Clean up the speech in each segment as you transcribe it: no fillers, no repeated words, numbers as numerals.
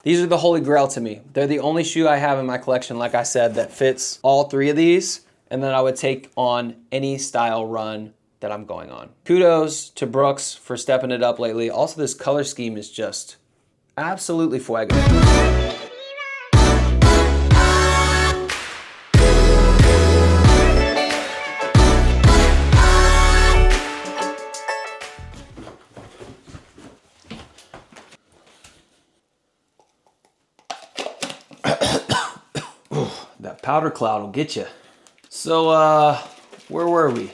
These are the holy grail to me. They're the only shoe I have in my collection, like I said, that fits all three of these, and then I would take on any style run that I'm going on. Kudos to Brooks for stepping it up lately. Also, this color scheme is just absolutely fuego. That powder cloud will get you. So, where were we?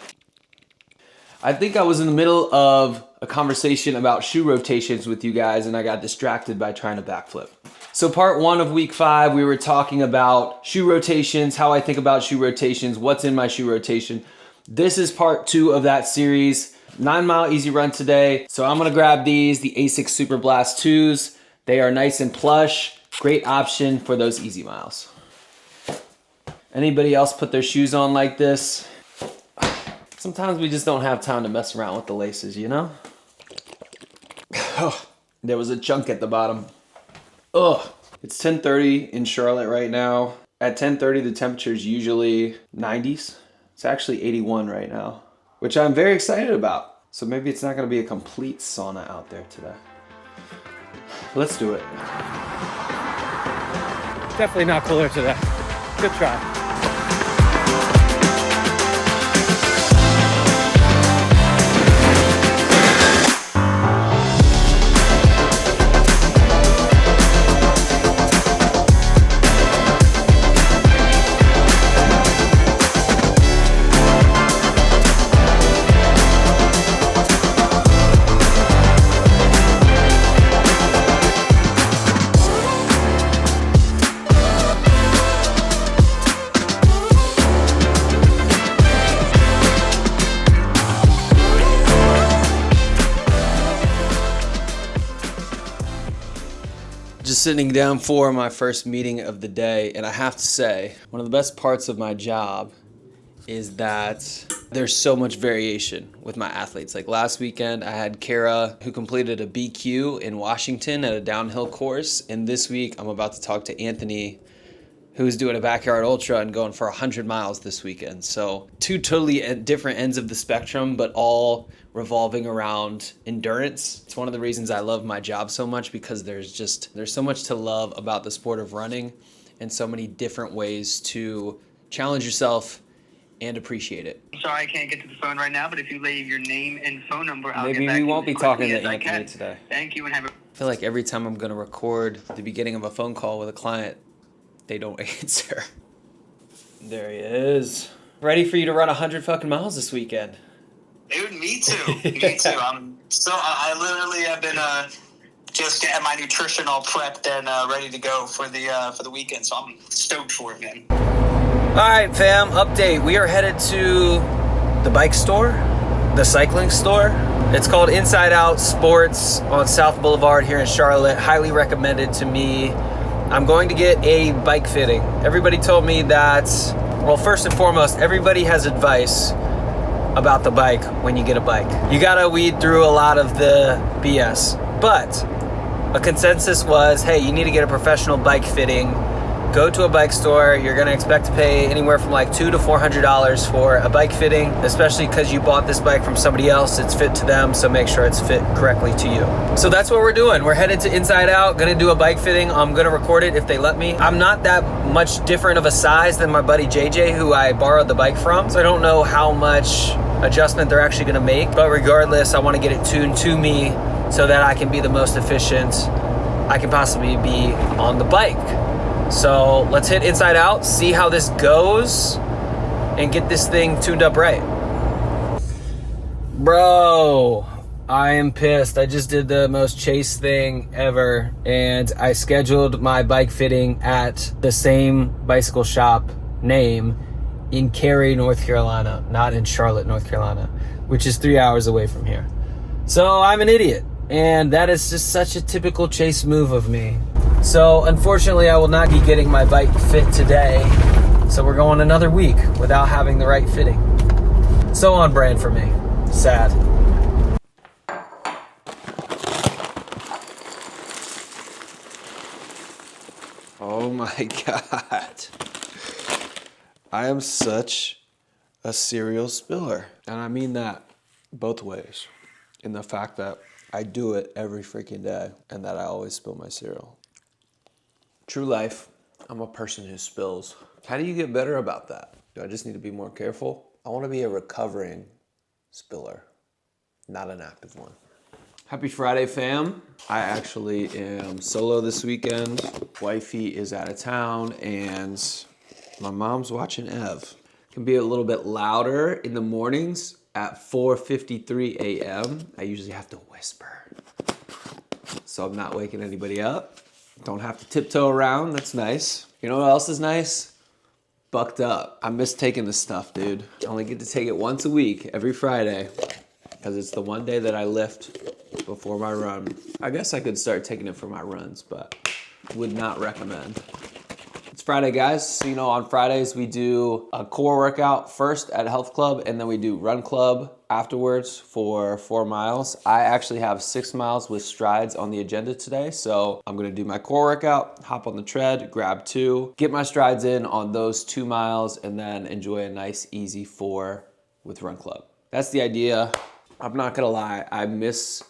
I think I was in the middle of a conversation about shoe rotations with you guys, and I got distracted by trying to backflip. So part 1 of week 5, we were talking about shoe rotations, how I think about shoe rotations, what's in my shoe rotation. This is part 2 of that series, 9 mile easy run today. So I'm gonna grab these, the Asics Super Blast 2s. They are nice and plush, great option for those easy miles. Anybody else put their shoes on like this? Sometimes we just don't have time to mess around with the laces, you know? Oh, there was a chunk at the bottom. Ugh. It's 10:30 in Charlotte right now. At 10:30, the temperature is usually 90s. It's actually 81 right now, which I'm very excited about. So maybe it's not gonna be a complete sauna out there today. Let's do it. Definitely not cooler today. Good try. Just sitting down for my first meeting of the day, and I have to say, one of the best parts of my job is that there's so much variation with my athletes. Like last weekend, I had Kara who completed a BQ in Washington at a downhill course, and this week I'm about to talk to Anthony, who's doing a backyard ultra and going for 100 miles this weekend. So 2 totally different ends of the spectrum, but all revolving around endurance. It's one of the reasons I love my job so much, because there's so much to love about the sport of running and so many different ways to challenge yourself and appreciate it. I'm sorry I can't get to the phone right now, but if you leave your name and phone number, I'll Maybe get back we to won't you be as talking quickly to as I Anthony can. today. Thank you and have a... I feel like every time I'm gonna record the beginning of a phone call with a client, they don't answer. There he is. Ready for you to run 100 fucking miles this weekend. Dude, me too. Me too. I literally have been just getting my nutrition all prepped and ready to go for the weekend. So I'm stoked for it, man. All right, fam. Update. We are headed to the bike store, the cycling store. It's called Inside Out Sports on South Boulevard here in Charlotte. Highly recommended to me. I'm going to get a bike fitting. Everybody told me that, well, first and foremost, everybody has advice about the bike when you get a bike. You gotta weed through a lot of the BS. But a consensus was, hey, you need to get a professional bike fitting. Go to a bike store. You're gonna expect to pay anywhere from like $200 to $400 for a bike fitting, especially because you bought this bike from somebody else. It's fit to them, so make sure it's fit correctly to you. So that's what we're doing. We're headed to Inside Out, gonna do a bike fitting. I'm gonna record it if they let me. I'm not that much different of a size than my buddy JJ, who I borrowed the bike from, so I don't know how much adjustment they're actually gonna make. But regardless, I wanna get it tuned to me so that I can be the most efficient I can possibly be on the bike. So let's hit Inside Out, see how this goes, and get this thing tuned up right. Bro, I am pissed. I just did the most Chase thing ever, and I scheduled my bike fitting at the same bicycle shop name in Cary, North Carolina, not in Charlotte, North Carolina, which is 3 hours away from here. So I'm an idiot, and that is just such a typical Chase move of me. So unfortunately, I will not be getting my bike fit today. So we're going another week without having the right fitting. So on brand for me. Sad. Oh my God. I am such a cereal spiller. And I mean that both ways. In the fact that I do it every freaking day and that I always spill my cereal. True life, I'm a person who spills. How do you get better about that? Do I just need to be more careful? I want to be a recovering spiller, not an active one. Happy Friday, fam. I actually am solo this weekend. Wifey is out of town and my mom's watching Ev. Can be a little bit louder in the mornings at 4:53 a.m. I usually have to whisper, so I'm not waking anybody up. Don't have to tiptoe around, that's nice. You know what else is nice? Bucked up. I miss taking this stuff, dude. I only get to take it once a week, every Friday, because it's the one day that I lift before my run. I guess I could start taking it for my runs, but would not recommend. It's Friday, guys. So, on Fridays we do a core workout first at Health Club, and then we do Run Club afterwards for 4 miles. I actually have 6 miles with strides on the agenda today, so I'm gonna do my core workout, hop on the tread, grab 2, get my strides in on those 2 miles, and then enjoy a nice easy 4 with Run Club. That's the idea. I'm not gonna lie, I miss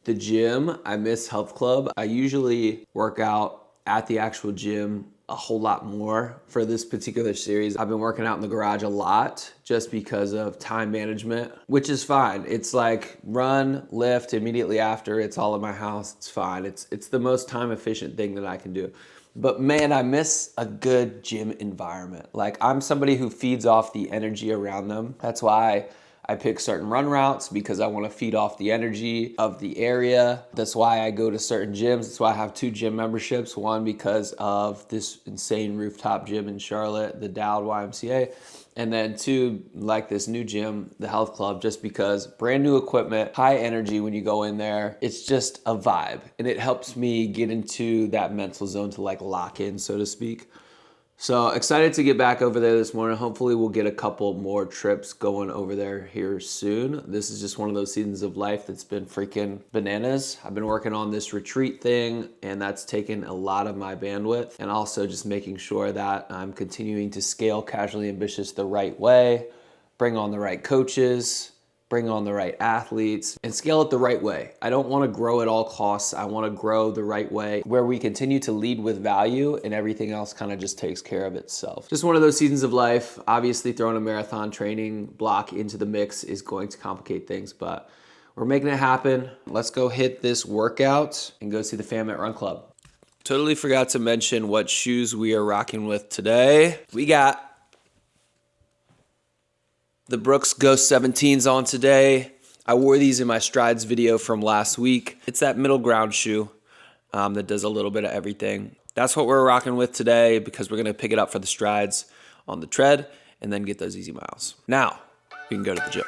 the gym, I miss Health Club. I usually work out at the actual gym a whole lot more for this particular series. I've been working out in the garage a lot just because of time management, which is fine. It's like run, lift, immediately after, it's all in my house, it's fine. It's the most time efficient thing that I can do. But man, I miss a good gym environment. Like, I'm somebody who feeds off the energy around them. That's why I pick certain run routes, because I want to feed off the energy of the area. That's why I go to certain gyms. That's why I have 2 gym memberships. One, because of this insane rooftop gym in Charlotte, the Dowd YMCA. And then 2, like this new gym, the Health Club, just because brand new equipment, high energy when you go in there. It's just a vibe. And it helps me get into that mental zone to like lock in, so to speak. So excited to get back over there this morning. Hopefully we'll get a couple more trips going over there here soon. This is just one of those seasons of life that's been freaking bananas. I've been working on this retreat thing, and that's taken a lot of my bandwidth, and also just making sure that I'm continuing to scale Casually Ambitious the right way, bring on the right coaches, bring on the right athletes, and scale it the right way. I don't want to grow at all costs. I want to grow the right way, where we continue to lead with value and everything else kind of just takes care of itself. Just one of those seasons of life. Obviously, throwing a marathon training block into the mix is going to complicate things, but we're making it happen. Let's go hit this workout and go see the fam at Run Club. Totally forgot to mention what shoes we are rocking with today. We got the Brooks Ghost 17s on today. I wore these in my strides video from last week. It's that middle ground shoe that does a little bit of everything. That's what we're rocking with today, because we're gonna pick it up for the strides on the tread and then get those easy miles. Now, we can go to the gym.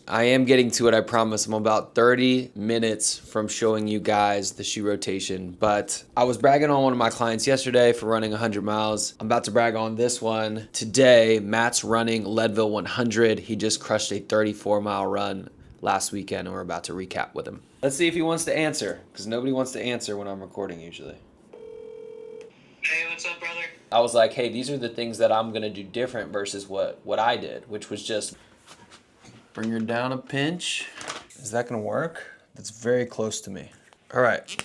I am getting to it, I promise. I'm about 30 minutes from showing you guys the shoe rotation, but I was bragging on one of my clients yesterday for running 100 miles. I'm about to brag on this one today. Matt's running Leadville 100. He just crushed a 34-mile run last weekend, and we're about to recap with him. Let's see if he wants to answer, because nobody wants to answer when I'm recording usually. Hey, what's up, brother? I was like, hey, these are the things that I'm gonna do different versus what I did, which was just bring her down a pinch. Is that gonna work? That's very close to me. All right,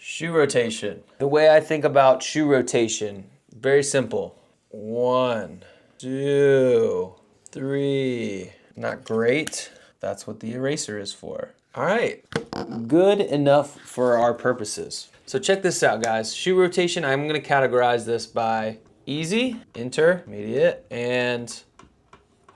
Shoe rotation. The way I think about shoe rotation, very simple. 1, 2, 3. Not great. That's what the eraser is for. All right, good enough for our purposes. So check this out, guys. Shoe rotation, I'm gonna categorize this by easy, intermediate, and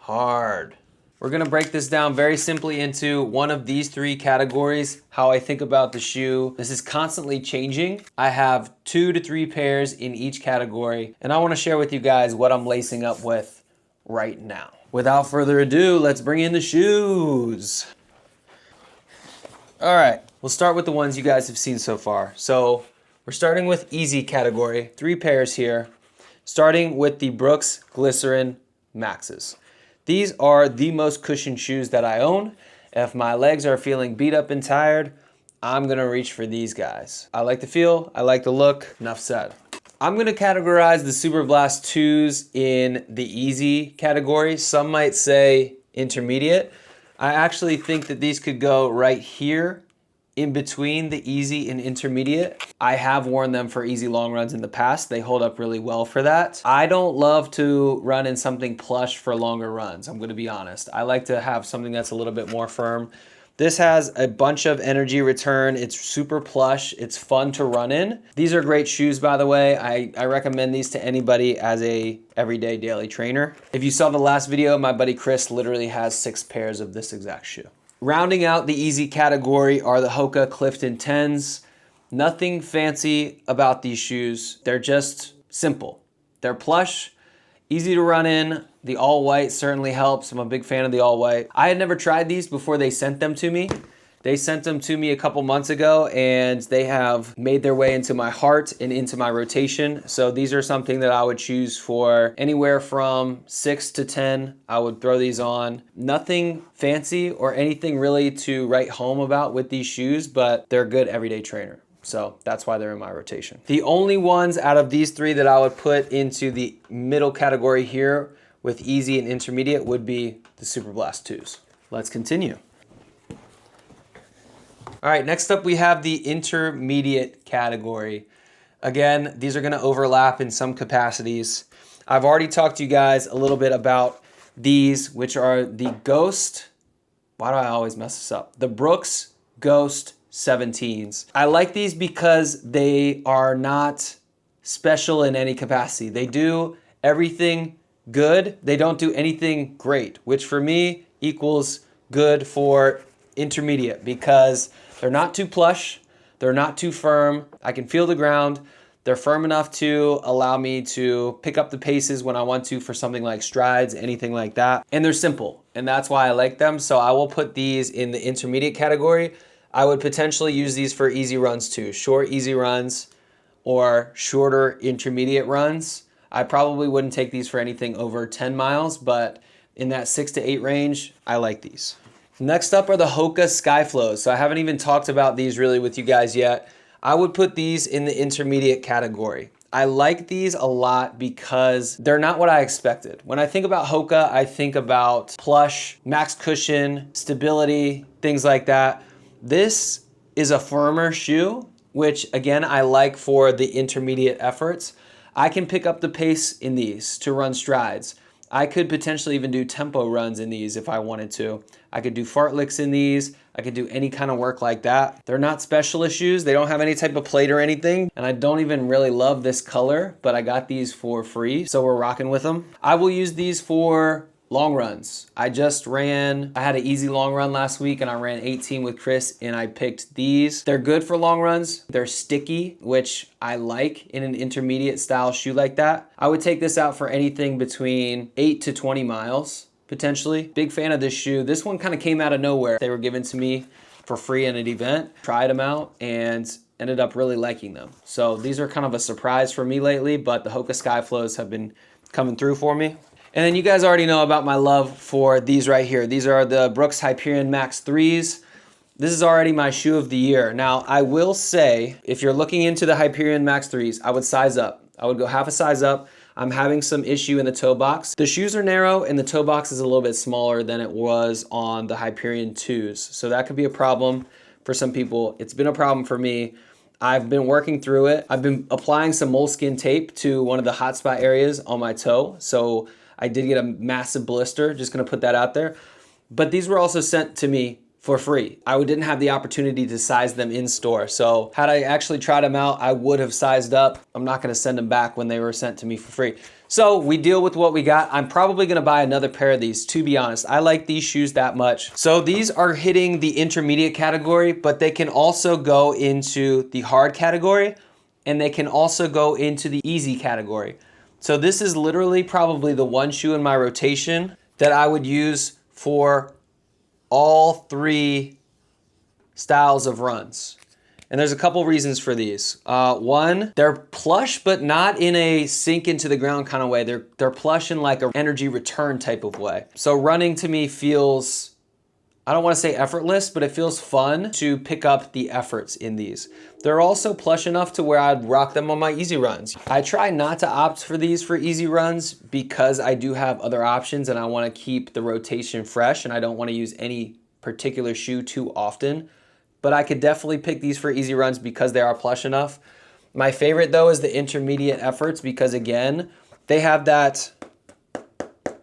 hard. We're gonna break this down very simply into one of these 3 categories, how I think about the shoe. This is constantly changing. I have 2 to 3 pairs in each category, and I wanna share with you guys what I'm lacing up with right now. Without further ado, let's bring in the shoes. All right, we'll start with the ones you guys have seen so far. So we're starting with easy category, 3 pairs here, starting with the Brooks Glycerin Maxes. These are the most cushioned shoes that I own. If my legs are feeling beat up and tired, I'm gonna reach for these guys. I like the feel, I like the look, enough said. I'm gonna categorize the Super Blast 2s in the easy category. Some might say intermediate. I actually think that these could go right here in between the easy and intermediate. I have worn them for easy long runs in the past. They hold up really well for that. I don't love to run in something plush for longer runs, I'm gonna be honest. I like to have something that's a little bit more firm. This has a bunch of energy return. It's super plush. It's fun to run in. These are great shoes, by the way. I recommend these to anybody as a everyday daily trainer. If you saw the last video, my buddy Chris literally has 6 pairs of this exact shoe. Rounding out the easy category are the Hoka Clifton 10s. Nothing fancy about these shoes. They're just simple. They're plush, easy to run in. The all white certainly helps. I'm a big fan of the all white. I had never tried these before they sent them to me. They sent them to me a couple months ago and they have made their way into my heart and into my rotation. So these are something that I would choose for anywhere from 6 to 10. I would throw these on. Nothing fancy or anything really to write home about with these shoes, but they're a good everyday trainer. So that's why they're in my rotation. The only ones out of these 3 that I would put into the middle category here with easy and intermediate would be the Super Blast 2s. Let's continue. All right, next up we have the intermediate category. Again, these are gonna overlap in some capacities. I've already talked to you guys a little bit about these, which are the Ghost, why do I always mess this up? The Brooks Ghost 17s. I like these because they are not special in any capacity. They do everything good. They don't do anything great, which for me equals good for intermediate because they're not too plush, they're not too firm. I can feel the ground. They're firm enough to allow me to pick up the paces when I want to for something like strides, anything like that. And they're simple, and that's why I like them. So I will put these in the intermediate category. I would potentially use these for easy runs too, short easy runs or shorter intermediate runs. I probably wouldn't take these for anything over 10 miles, but in that 6 to 8 range, I like these. Next up are the Hoka Skyflows. So I haven't even talked about these really with you guys yet. I would put these in the intermediate category. I like these a lot because they're not what I expected. When I think about Hoka, I think about plush, max cushion, stability, things like that. This is a firmer shoe, which again, I like for the intermediate efforts. I can pick up the pace in these to run strides. I could potentially even do tempo runs in these if I wanted to. I could do fartlicks in these. I could do any kind of work like that. They're not specialist shoes. They don't have any type of plate or anything. And I don't even really love this color, but I got these for free, so we're rocking with them. I will use these for long runs. I had an easy long run last week and I ran 18 with Chris and I picked these. They're good for long runs. They're sticky, which I like in an intermediate style shoe like that. I would take this out for anything between 8 to 20 miles, potentially. Big fan of this shoe. This one kind of came out of nowhere. They were given to me for free in an event, tried them out and ended up really liking them. So these are kind of a surprise for me lately, but the Hoka Skyflows have been coming through for me. And then you guys already know about my love for these right here. These are the Brooks Hyperion Max 3s. This is already my shoe of the year. Now, I will say, if you're looking into the Hyperion Max 3s, I would size up. I would go half a size up. I'm having some issue in the toe box. The shoes are narrow and the toe box is a little bit smaller than it was on the Hyperion 2s. So that could be a problem for some people. It's been a problem for me. I've been working through it. I've been applying some moleskin tape to one of the hot spot areas on my toe. So I did get a massive blister, just gonna put that out there. But these were also sent to me for free. I didn't have the opportunity to size them in store. So had I actually tried them out, I would have sized up. I'm not gonna send them back when they were sent to me for free. So we deal with what we got. I'm probably gonna buy another pair of these, to be honest. I like these shoes that much. So these are hitting the intermediate category, but they can also go into the hard category, and they can also go into the easy category. So this is literally probably the one shoe in my rotation that I would use for all three styles of runs. And there's a couple reasons for these. One, they're plush, but not in a sink into the ground kind of way. They're plush in like an energy return type of way. So running to me feels, I don't want to say effortless, but it feels fun to pick up the efforts in these. They're also plush enough to where I'd rock them on my easy runs. I try not to opt for these for easy runs because I do have other options and I want to keep the rotation fresh and I don't want to use any particular shoe too often. But I could definitely pick these for easy runs because they are plush enough. My favorite though is the intermediate efforts because again, they have that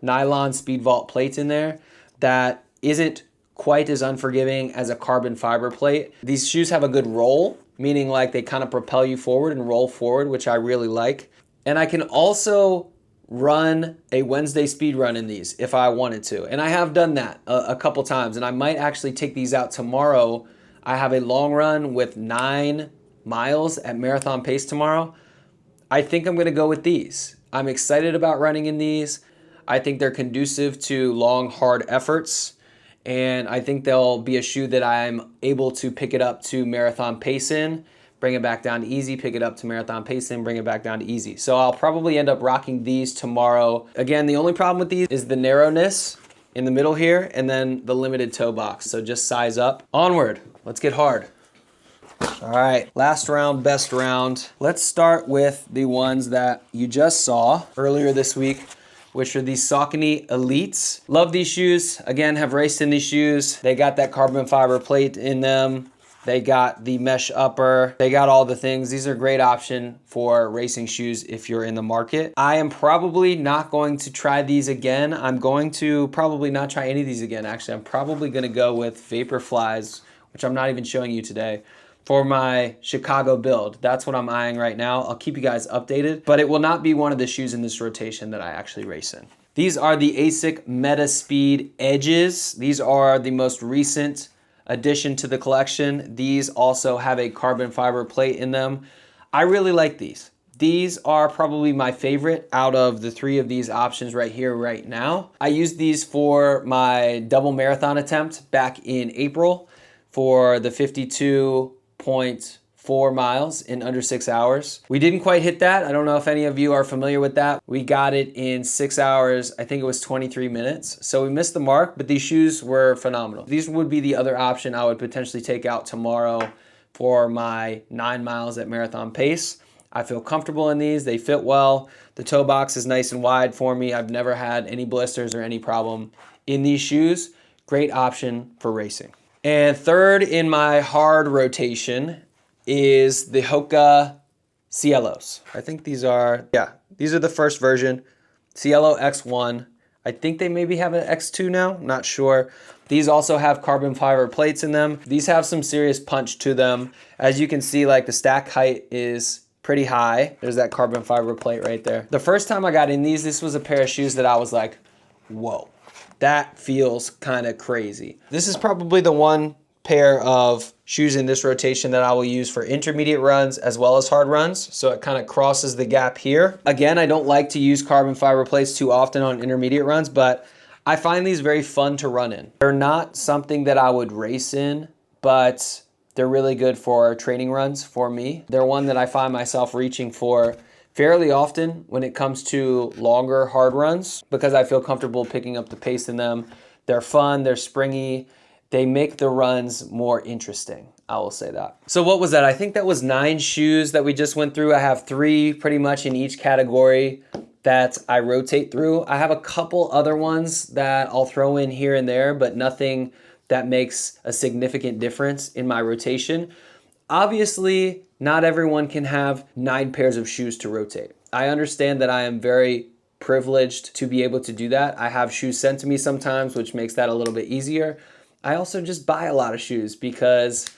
nylon Speedvault plate in there that isn't quite as unforgiving as a carbon fiber plate. These shoes have a good roll, meaning like they kind of propel you forward and roll forward, which I really like. And I can also run a Wednesday speed run in these if I wanted to. And I have done that a couple times and I might actually take these out tomorrow. I have a long run with 9 miles at marathon pace tomorrow. I think I'm gonna go with these. I'm excited about running in these. I think they're conducive to long, hard efforts. And I think they'll be a shoe that I'm able to pick it up to marathon pace in, bring it back down to easy, pick it up to marathon pace in, bring it back down to easy. So I'll probably end up rocking these tomorrow. Again, the only problem with these is the narrowness in the middle here and then the limited toe box. So just size up. Onward, let's get hard. All right, last round, best round. Let's start with the ones that you just saw earlier this week, which are these Saucony Elites. Love these shoes. Again, have raced in these shoes. They got that carbon fiber plate in them. They got the mesh upper. They got all the things. These are a great option for racing shoes if you're in the market. I am probably not going to try these again. I'm going to probably not try any of these again, actually. I'm probably gonna go with Vaporflies, which I'm not even showing you today, for my Chicago build. That's what I'm eyeing right now. I'll keep you guys updated, but it will not be one of the shoes in this rotation that I actually race in. These are the ASIC Metaspeed Edges. These are the most recent addition to the collection. These also have a carbon fiber plate in them. I really like these. These are probably my favorite out of the 3 of these options right here, right now. I used these for my double marathon attempt back in April for the 52.4 miles in under 6 hours. We didn't quite hit that. I don't know if any of you are familiar with that. We got it in 6 hours, I think it was 23 minutes. So we missed the mark, but these shoes were phenomenal. These would be the other option I would potentially take out tomorrow for my 9 miles at marathon pace. I feel comfortable in these. They fit well. The toe box is nice and wide for me. I've never had any blisters or any problem in these shoes. Great option for racing. And third in my hard rotation is the Hoka Cielos. I think these are the first version. Cielo X1. I think they maybe have an X2 now, not sure. These also have carbon fiber plates in them. These have some serious punch to them. As you can see, like the stack height is pretty high. There's that carbon fiber plate right there. The first time I got in these, this was a pair of shoes that I was like, whoa, that feels kind of crazy. This is probably the one pair of shoes in this rotation that I will use for intermediate runs as well as hard runs. So it kind of crosses the gap here. Again, I don't like to use carbon fiber plates too often on intermediate runs, but I find these very fun to run in. They're not something that I would race in, but they're really good for training runs for me. They're one that I find myself reaching for fairly often when it comes to longer hard runs because I feel comfortable picking up the pace in them. They're fun, they're springy, they make the runs more interesting. I will say that. So what was that? I think that was 9 shoes that we just went through. I have 3 pretty much in each category that I rotate through. I have a couple other ones that I'll throw in here and there, but nothing that makes a significant difference in my rotation. Obviously, Not everyone can have 9 pairs of shoes to rotate. I understand that I am very privileged to be able to do that. I have shoes sent to me sometimes, which makes that a little bit easier. I also just buy a lot of shoes because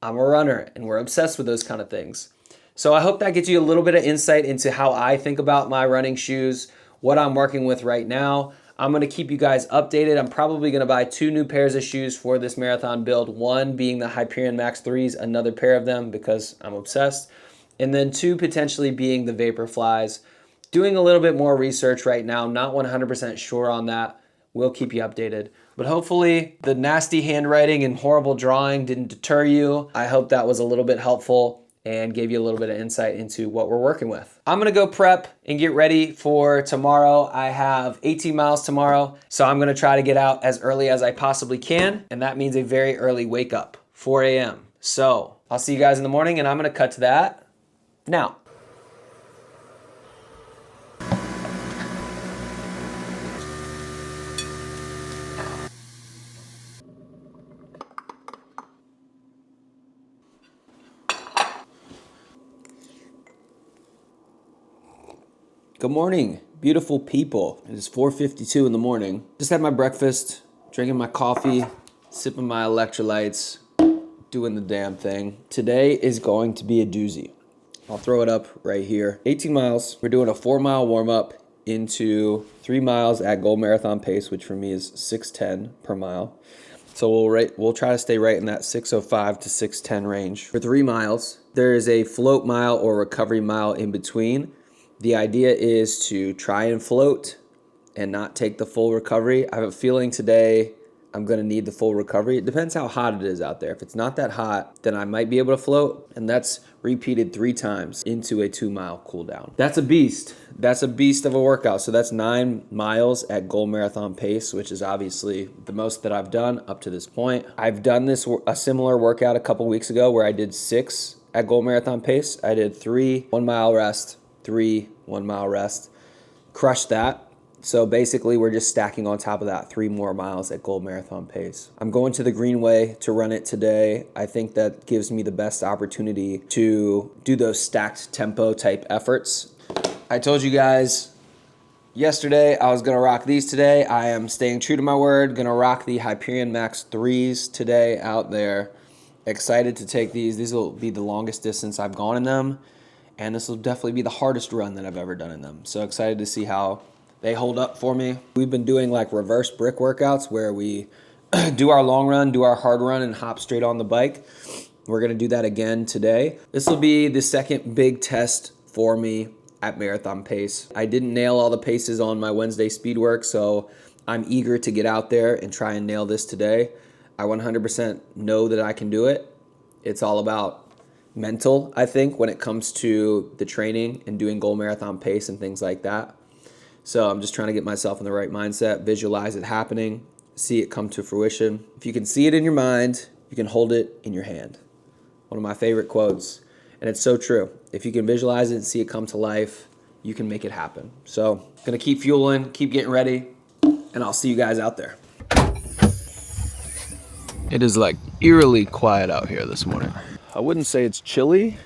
I'm a runner and we're obsessed with those kind of things. So I hope that gives you a little bit of insight into how I think about my running shoes, what I'm working with right now. I'm gonna keep you guys updated. I'm probably gonna buy 2 new pairs of shoes for this marathon build. One being the Hyperion Max 3s, another pair of them because I'm obsessed. And then 2 potentially being the Vaporflies. Doing a little bit more research right now, not 100% sure on that. We'll keep you updated. But hopefully the nasty handwriting and horrible drawing didn't deter you. I hope that was a little bit helpful and gave you a little bit of insight into what we're working with. I'm gonna go prep and get ready for tomorrow. I have 18 miles tomorrow, so I'm gonna try to get out as early as I possibly can, and that means a very early wake up, 4 a.m. So I'll see you guys in the morning, and I'm gonna cut to that now. Good morning, beautiful people. It is 4:52 in the morning. Just had my breakfast, drinking my coffee, sipping my electrolytes, doing the damn thing. Today is going to be a doozy. I'll throw it up right here. 18 miles. We're doing a 4-mile warm-up into 3 miles at goal marathon pace, which for me is 6:10 per mile. So we'll try to stay right in that 6:05 to 6:10 range. For 3 miles, there is a float mile or recovery mile in between. The idea is to try and float and not take the full recovery. I have a feeling today I'm gonna need the full recovery. It depends how hot it is out there. If it's not that hot, then I might be able to float, and that's repeated 3 times into a 2-mile cool down. That's a beast. That's a beast of a workout. So that's 9 miles at goal marathon pace, which is obviously the most that I've done up to this point. I've done a similar workout a couple weeks ago where I did 6 at goal marathon pace. I did 3 1-mile rest, 3 1-mile rest. Crushed that. So basically we're just stacking on top of that 3 more miles at goal marathon pace. I'm going to the Greenway to run it today. I think that gives me the best opportunity to do those stacked tempo type efforts. I told you guys yesterday I was gonna rock these today. I am staying true to my word, gonna rock the Hyperion Max 3s today out there. Excited to take these. These will be the longest distance I've gone in them, and this will definitely be the hardest run that I've ever done in them. So excited to see how they hold up for me. We've been doing like reverse brick workouts where we do our long run, do our hard run, and hop straight on the bike. We're gonna do that again today. This will be the second big test for me at marathon pace. I didn't nail all the paces on my Wednesday speed work, so I'm eager to get out there and try and nail this today. I 100% know that I can do it. It's all about mental, I think, when it comes to the training and doing goal marathon pace and things like that. So I'm just trying to get myself in the right mindset, visualize it happening, see it come to fruition. If you can see it in your mind, you can hold it in your hand. One of my favorite quotes, and it's so true. If you can visualize it and see it come to life, you can make it happen. So gonna keep fueling, keep getting ready, and I'll see you guys out there. It is like eerily quiet out here this morning. I wouldn't say it's chilly,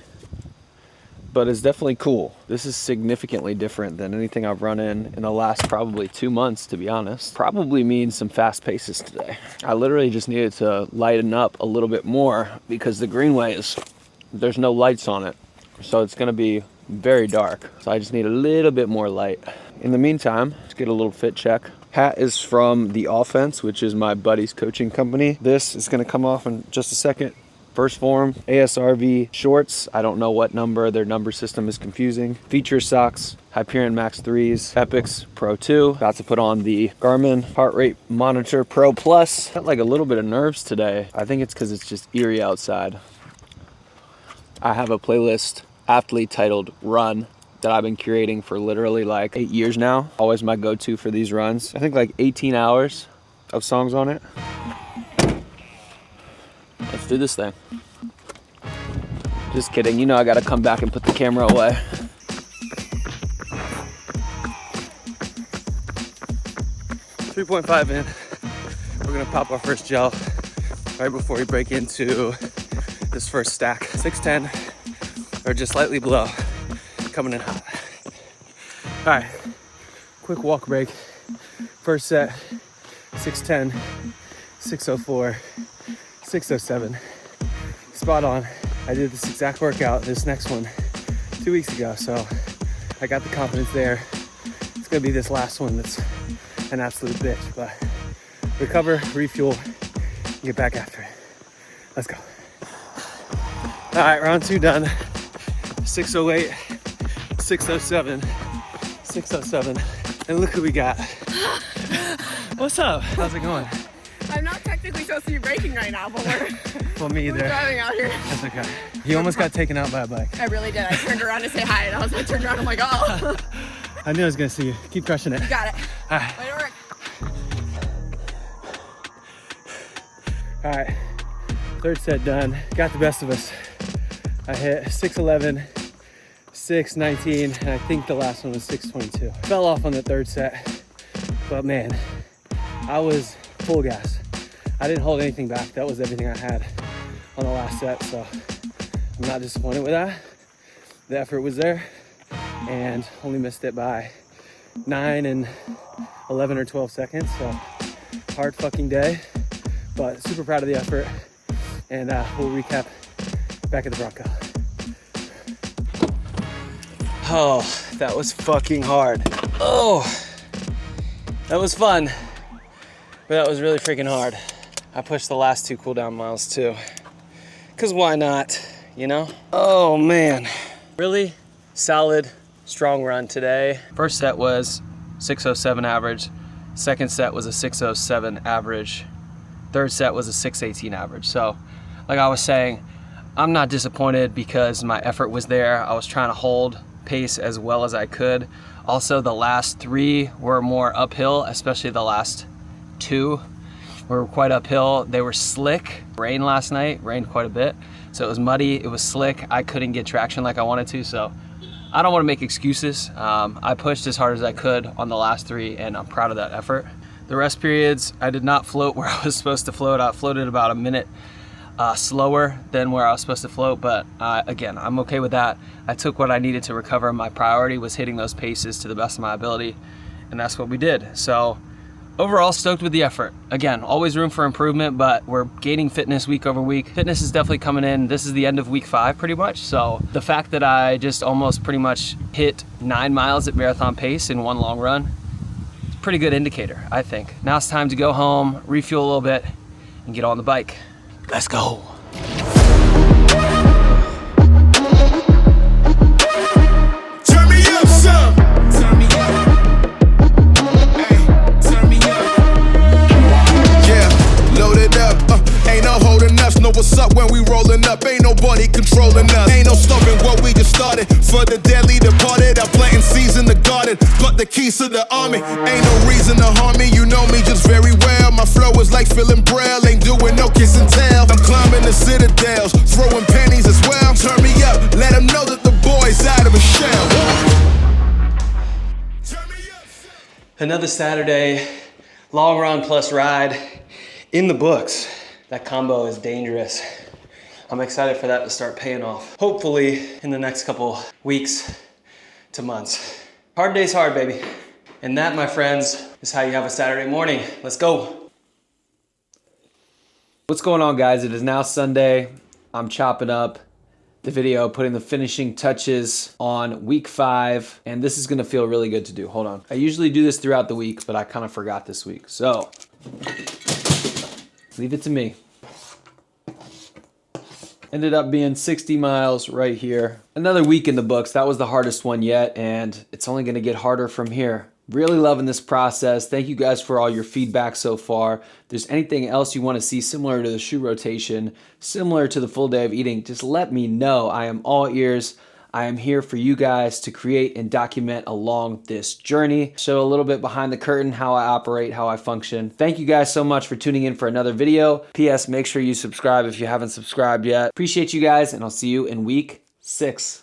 but it's definitely cool. This is significantly different than anything I've run in the last probably 2 months, to be honest. Probably means some fast paces today. I literally just needed to lighten up a little bit more because the Greenway there's no lights on it. So it's gonna be very dark. So I just need a little bit more light. In the meantime, let's get a little fit check. Hat is from The Offense, which is my buddy's coaching company. This is gonna come off in just a second. First Form, ASRV shorts. I don't know what number, their number system is confusing. Feature socks, Hyperion Max 3s, Epix Pro 2. About to put on the Garmin Heart Rate Monitor Pro Plus. Got like a little bit of nerves today. I think it's because it's just eerie outside. I have a playlist aptly titled Run that I've been curating for literally like 8 years now. Always my go-to for these runs. I think like 18 hours of songs on it. Let's do this thing. Just kidding, you know I gotta come back and put the camera away. .5 in. We're gonna pop our first gel right before we break into this first stack. 6:10, or just slightly below, coming in hot. All right, quick walk break. First set, 6:10, 6:04, 6:07. Spot on. I did this exact workout, this next one, 2 weeks ago, so I got the confidence there. It's gonna be this last one that's an absolute bitch, but recover, refuel, and get back after it. Let's go. All right, round 2 done. 6:08, 6:07, 6:07, and look who we got. What's up? How's it going? I'm not technically supposed to be braking right now, but Well, me either. we're driving out here. That's okay. You almost got taken out by a bike. I really did. I turned around to say hi, and I turned around, I'm like, oh. I knew I was gonna see you. Keep crushing it. You got it. All right. Way to work. All right, third set done. Got the best of us. I hit 6:11, 6:19, and I think the last one was 6:22. Fell off on the third set, but man, I was full gas. I didn't hold anything back. That was everything I had on the last set, so I'm not disappointed with that. The effort was there, and only missed it by 9 and 11 or 12 seconds, so hard fucking day. But super proud of the effort, and we'll recap back at the Bronco. Oh, that was fucking hard. Oh, that was fun, but that was really freaking hard. I pushed the last 2 cool down miles too, cause why not, you know? Oh man, really solid, strong run today. First set was 6:07 average. Second set was a 6:07 average. Third set was a 6:18 average. So like I was saying, I'm not disappointed because my effort was there. I was trying to hold pace as well as I could. Also, the last 3 were more uphill, especially the last 2 were quite uphill. They were slick. Rain last night, rained quite a bit. So it was muddy, it was slick. I couldn't get traction like I wanted to, so I don't want to make excuses. I pushed as hard as I could on the last 3, and I'm proud of that effort. The rest periods, I did not float where I was supposed to float. I floated about a minute slower than where I was supposed to float, but again, I'm okay with that. I took what I needed to recover. My priority was hitting those paces to the best of my ability, and that's what we did. So overall, stoked with the effort. Again, always room for improvement, but we're gaining fitness week over week. Fitness is definitely coming in. This is the end of week 5 pretty much. So the fact that I just almost pretty much hit 9 miles at marathon pace in one long run, pretty good indicator, I think. Now it's time to go home, refuel a little bit, and get on the bike. Let's go. Turn me up some. Turn me up. Hey, turn me up. Yeah, load it up. Ain't no holding us. Know what's up when we rolling up. Ain't nobody controlling us. Ain't no stopping what we just started. For the deadly departed, I'm planting seeds in the garden. Got the keys to the army. Ain't no reason to harm me. You know me just very well. My flow is like feeling Braille. Ain't doing no kiss and tell. I'm climbing the citadels, throwing pennies as well. Turn me up. Let them know that the boy's out of a shell. Turn me up. Another Saturday, long run plus ride in the books. That combo is dangerous. I'm excited for that to start paying off. Hopefully in the next couple weeks to months. Hard day's hard, baby. And that, my friends, is how you have a Saturday morning. Let's go. What's going on, guys? It is now Sunday. I'm chopping up the video, putting the finishing touches on week 5, and this is gonna feel really good to do. Hold on. I usually do this throughout the week, but I kind of forgot this week. So, leave it to me. Ended up being 60 miles right here. Another week in the books. That was the hardest one yet, and it's only gonna get harder from here. Really loving this process. Thank you guys for all your feedback so far. If there's anything else you wanna see similar to the shoe rotation, similar to the full day of eating, just let me know. I am all ears. I am here for you guys to create and document along this journey. Show a little bit behind the curtain, how I operate, how I function. Thank you guys so much for tuning in for another video. P.S. Make sure you subscribe if you haven't subscribed yet. Appreciate you guys, and I'll see you in week 6.